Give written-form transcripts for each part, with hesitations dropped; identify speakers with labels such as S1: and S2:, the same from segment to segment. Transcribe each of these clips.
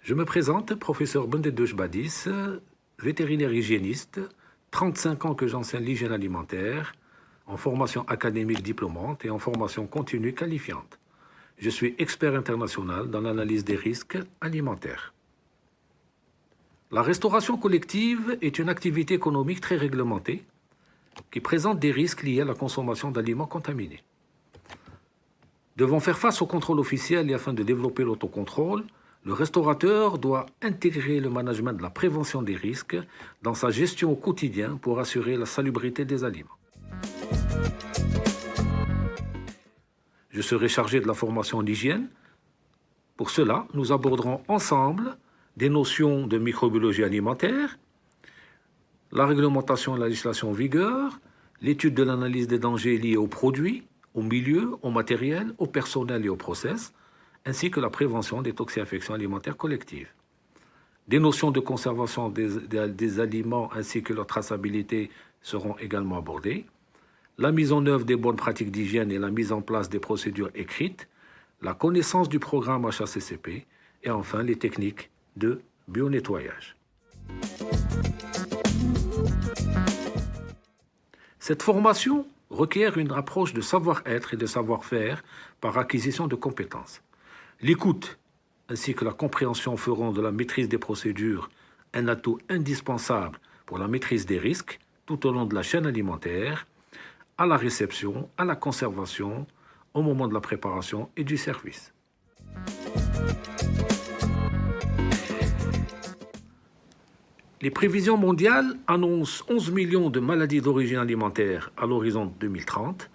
S1: Je me présente, professeur Bendedouche Badis, vétérinaire hygiéniste, 35 ans que j'enseigne l'hygiène alimentaire, en formation académique diplômante et en formation continue qualifiante. Je suis expert international dans l'analyse des risques alimentaires. La restauration collective est une activité économique très réglementée qui présente des risques liés à la consommation d'aliments contaminés. Devant faire face au contrôle officiel et afin de développer l'autocontrôle, le restaurateur doit intégrer le management de la prévention des risques dans sa gestion au quotidien pour assurer la salubrité des aliments. Je serai chargé de la formation en hygiène. Pour cela, nous aborderons ensemble des notions de microbiologie alimentaire, la réglementation et la législation en vigueur, l'étude de l'analyse des dangers liés aux produits, au milieu, au matériel, au personnel et au process, ainsi que la prévention des toxi-infections alimentaires collectives. Des notions de conservation des aliments ainsi que leur traçabilité seront également abordées. La mise en œuvre des bonnes pratiques d'hygiène et la mise en place des procédures écrites, la connaissance du programme HACCP et enfin les techniques de bio-nettoyage. Cette formation requiert une approche de savoir-être et de savoir-faire par acquisition de compétences. L'écoute ainsi que la compréhension feront de la maîtrise des procédures un atout indispensable pour la maîtrise des risques tout au long de la chaîne alimentaire, à la réception, à la conservation, au moment de la préparation et du service. Les prévisions mondiales annoncent 11 millions de maladies d'origine alimentaire à l'horizon 2030.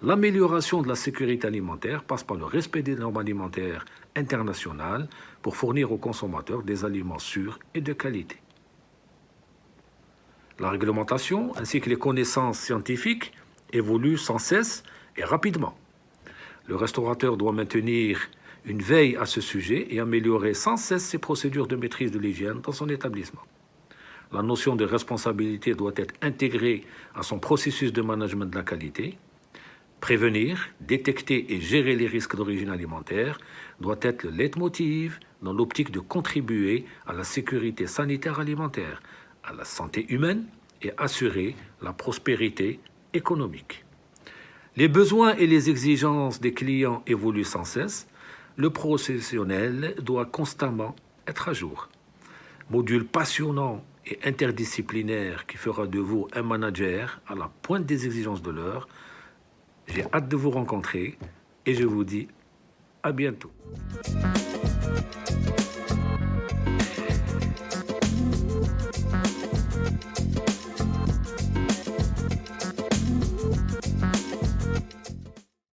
S1: L'amélioration de la sécurité alimentaire passe par le respect des normes alimentaires internationales pour fournir aux consommateurs des aliments sûrs et de qualité. La réglementation ainsi que les connaissances scientifiques évoluent sans cesse et rapidement. Le restaurateur doit maintenir une veille à ce sujet et améliorer sans cesse ses procédures de maîtrise de l'hygiène dans son établissement. La notion de responsabilité doit être intégrée à son processus de management de la qualité. Prévenir, détecter et gérer les risques d'origine alimentaire doit être le leitmotiv dans l'optique de contribuer à la sécurité sanitaire alimentaire, à la santé humaine et assurer la prospérité économique. Les besoins et les exigences des clients évoluent sans cesse. Le professionnel doit constamment être à jour. Module passionnant et interdisciplinaire qui fera de vous un manager à la pointe des exigences de l'heure. J'ai hâte de vous rencontrer et je vous dis à bientôt.